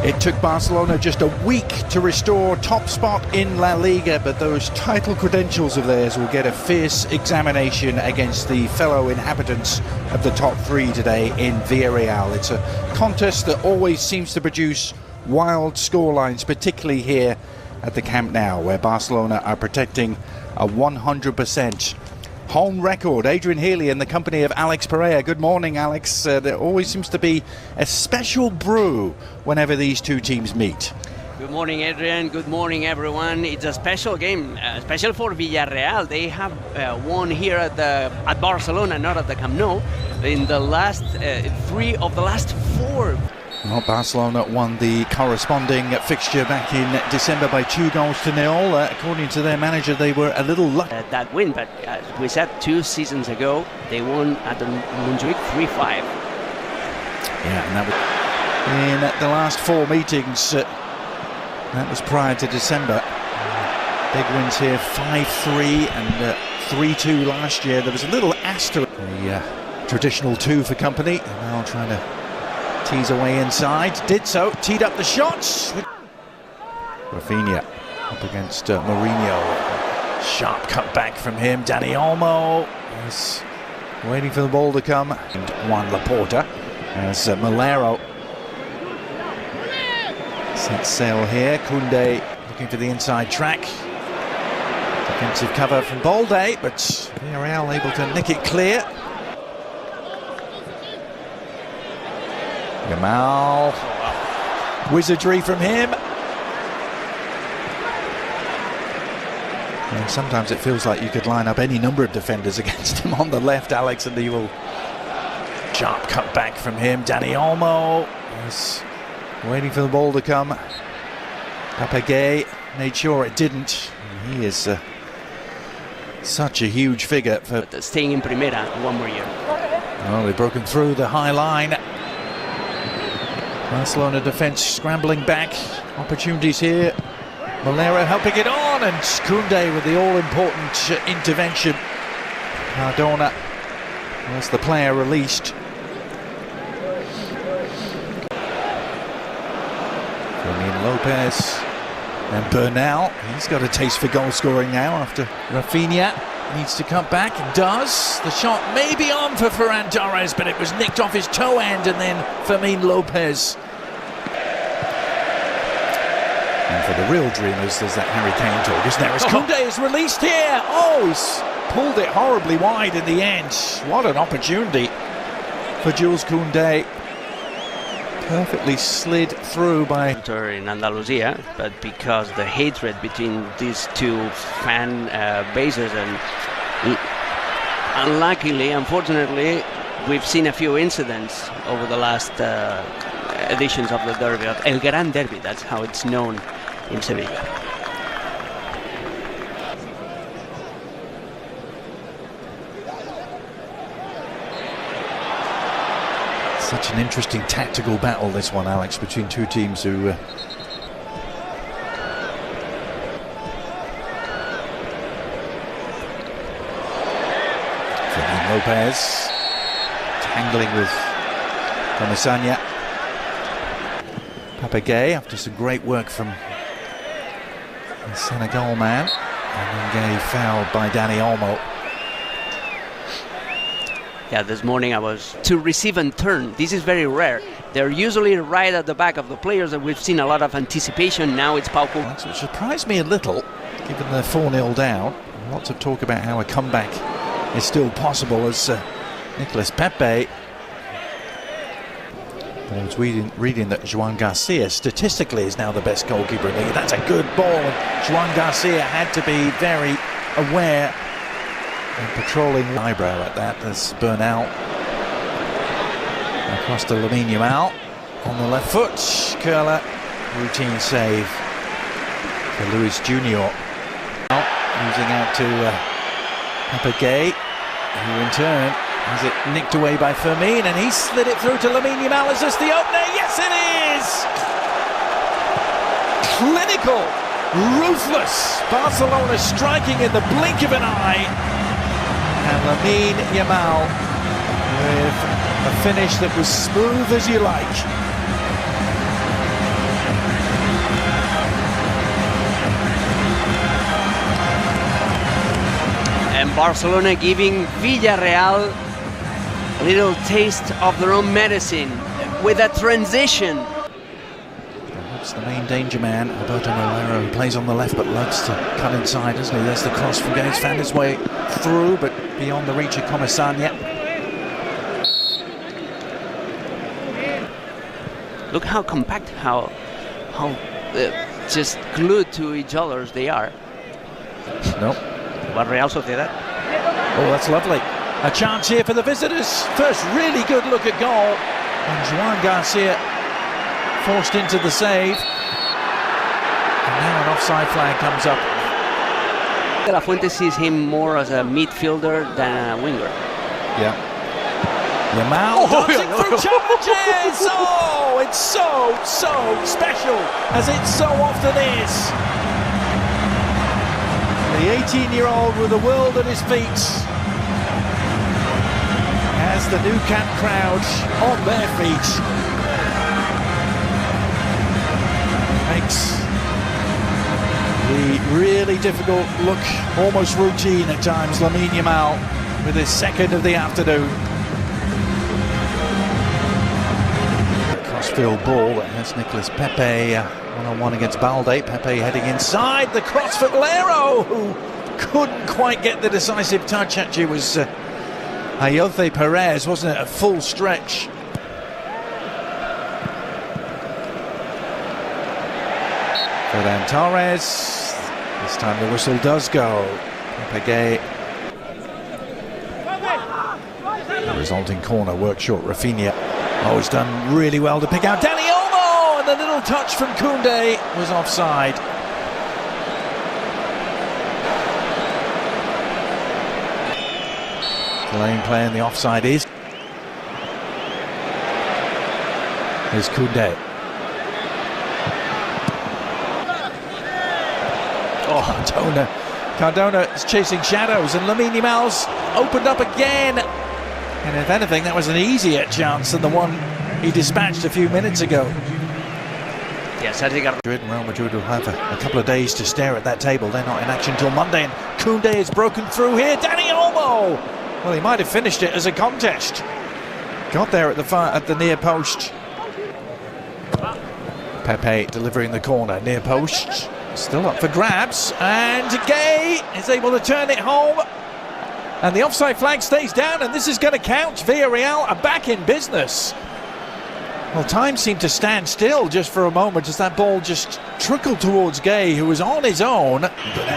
It took Barcelona just a week to restore top spot in La Liga, but those title credentials of theirs will get a fierce examination against the fellow inhabitants of the top three today in VIAREALL. It's a contest that always seems to produce wild scorelines, particularly here at the Camp Nou, where Barcelona are protecting a 100% home record. Adrian Healy in the company of Alex Pereira. Good morning, Alex. There always seems to be a special brew whenever these two teams meet. Good morning, Adrian. Good morning, everyone. It's a special game, special for Villarreal. They have won here at Barcelona, not at the Camp Nou, in the last 3 of the last 4. Well, Barcelona won the corresponding fixture back in December by 2-0. According to their manager, they were a little lucky. That win, but as we said 2 seasons ago, they won at the Montjuic 3-5. Yeah, and that was in the last 4 meetings. That was prior to December. Big wins here, 5-3 and 3-2 last year. There was a little asterisk. The traditional 2 for company. And now trying to tease away inside, did so, teed up the shots. Rafinha up against Mourinho. Sharp cut back from him. Dani Olmo is waiting for the ball to come. And Juan Laporta as Malero set sail here. Koundé looking for the inside track. Defensive cover from Balde, but Villarreal able to nick it clear. Yamal, wizardry from him. And sometimes it feels like you could line up any number of defenders against him on the left, Alex, and he will. Sharp cut back from him. Dani Olmo is waiting for the ball to come. Haghilght made sure it didn't. And he is such a huge figure for staying in Primera 1 more year. Well, they've broken through the high line. Barcelona defence scrambling back. Opportunities here. Malero helping it on, and Koundé with the all-important intervention. Cardona was the player released. Fermin Lopez and Bernal. He's got a taste for goal scoring now after Rafinha needs to cut back and does. The shot may be on for Ferran Torres, but it was nicked off his toe end, and then Fermin Lopez. And for the real dreamers, there's that Harry Kane talk, isn't there? As Koundé is released here. Oh, he's pulled it horribly wide in the end. What an opportunity for Jules Koundé. Perfectly slid through by in Andalusia, but because the hatred between these two fan bases, and unluckily, unfortunately, we've seen a few incidents over the last editions of the derby, of El Gran Derby. That's how it's known in Sevilla. Such an interesting tactical battle, this one, Alex, between two teams who Fermin Lopez tangling with Comisania. Haghilght, after some great work from the Senegal man, and then fouled by Dani Olmo. Yeah, this morning I was to receive and turn. This is very rare. They're usually right at the back of the players, and we've seen a lot of anticipation. Now it's Pau. Which surprised me a little, given they're 4-0 down. Lots of talk about how a comeback is still possible as Nicolas Pepe. I was reading that Joan Garcia statistically is now the best goalkeeper in the league. That's a good ball, and Joan Garcia had to be very aware and patrolling eyebrow at that. As Bernal across to LAMINE YAMAL on the left foot. Curler, routine save for Luis Junior. Losing out to Haghilght, who in turn has it nicked away by Fermin, and he slid it through to LAMINE YAMAL. Is this the opener? Yes, it is! Clinical, ruthless. Barcelona striking in the blink of an eye. And LAMINE YAMAL with a finish that was smooth as you like. Barcelona giving Villarreal a little taste of their own medicine with a transition. That's the main danger man, Alberto Molero, who plays on the left but loves to cut inside, doesn't he? There's the cross from Gates, found his way through, but beyond the reach of Comesaña. Look how compact, how just glued to each other they are. Nope. Real Sociedad. Oh, that's lovely. A chance here for the visitors. First really good look at goal. And Joan Garcia forced into the save. And now an offside flag comes up. De La Fuente sees him more as a midfielder than a winger. Yeah. Yamal dancing through challenges! Oh, it's so special, as it so often is. The 18-year-old with the world at his feet has the Nou Camp crowd on their feet. Makes the really difficult look almost routine at times. Lamine Yamal with his second of the afternoon. Crossfield ball that has Nicolas Pepe one-on-one against Balde. Pepe heading inside, the cross for Valero, who couldn't quite get the decisive touch. Actually, it was Haghilght Perez, wasn't it? A full stretch. Ferran Torres. This time the whistle does go. Pepe. The resulting corner worked short. Rafinha. Oh, he's done really well to pick out Dani Olmo, and the little touch from Koundé was offside. The lane play in the offside is. Here's Koundé. Oh, Cardona is chasing shadows, and Lamine Yamal's opened up again. And if anything, that was an easier chance than the one he dispatched a few minutes ago. Yes, Real Madrid will have a couple of days to stare at that table. They're not in action until Monday, and Koundé is broken through here. Dani Olmo! Well, he might have finished it as a contest. Got there at the near post. Pepe delivering the corner, near post. Still up for grabs, and Gay is able to turn it home. And the offside flag stays down, and this is going to count. Villarreal are back in business. Well, time seemed to stand still just for a moment as that ball just trickled towards Gay, who was on his own.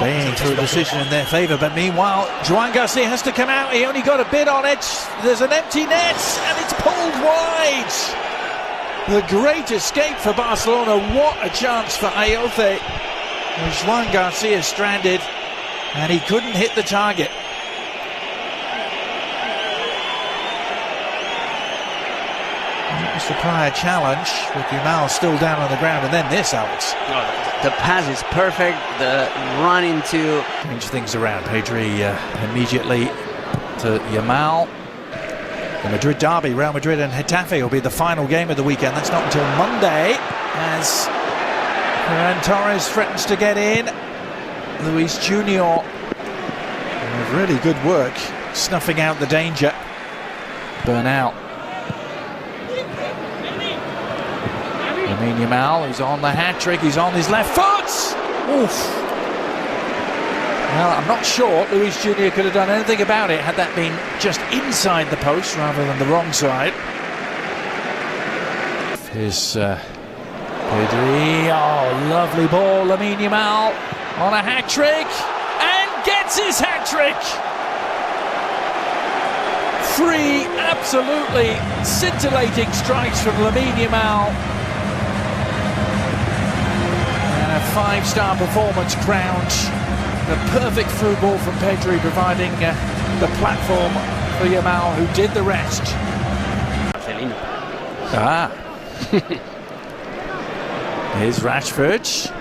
Baying through a decision in their favour, but meanwhile, Joan Garcia has to come out. He only got a bit on it. There's an empty net, and it's pulled wide. The great escape for Barcelona. What a chance for Haghilght. Joan Garcia stranded, and he couldn't hit the target. That was the prior challenge, with Yamal still down on the ground, and then this, Alex. The pass is perfect, the run into... Change things around. Pedri immediately to Yamal. The Madrid derby, Real Madrid and Getafe, will be the final game of the weekend. That's not until Monday, as Ferran Torres threatens to get in. Luis Junior with really good work, snuffing out the danger. Burnout. Lamine Yamal, who's on the hat-trick, he's on his left foot! Oof! Well, I'm not sure Luis Junior could have done anything about it had that been just inside the post rather than the wrong side. Here's Pedri, oh, lovely ball, Lamine Yamal on a hat-trick, and gets his hat-trick! 3 absolutely scintillating strikes from Lamine Yamal. And a 5-star performance crowned. The perfect through ball from Pedri, providing the platform for Yamal, who did the rest. Ah. Here's Rashford.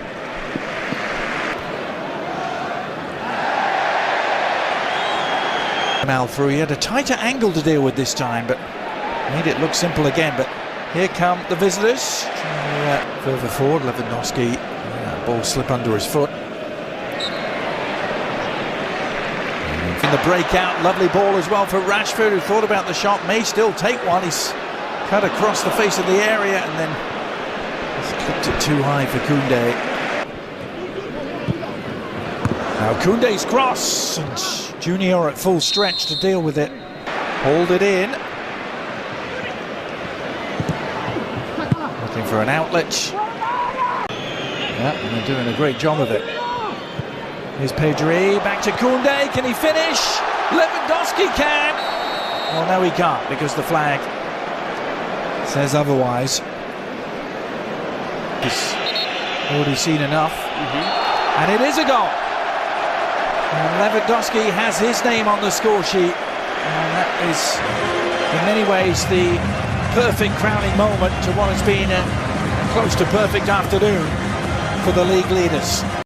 Yamal through. He had a tighter angle to deal with this time, but made it look simple again. But here come the visitors. Further forward, Lewandowski. Ball slip under his foot. the breakout, lovely ball as well for Rashford, who thought about the shot, may still take one. He's cut across the face of the area and then he's clipped it too high for Koundé. Now Koundé's cross, and Junior at full stretch to deal with it. Hold it in. Looking for an outlet. Yeah, and they're doing a great job of it. Here's Pedri, back to Koundé, can he finish? Lewandowski can! Well, no he can't, because the flag says otherwise. He's already seen enough. And it is a goal! And Lewandowski has his name on the score sheet. And that is, in many ways, the perfect crowning moment to what has been a close to perfect afternoon for the league leaders.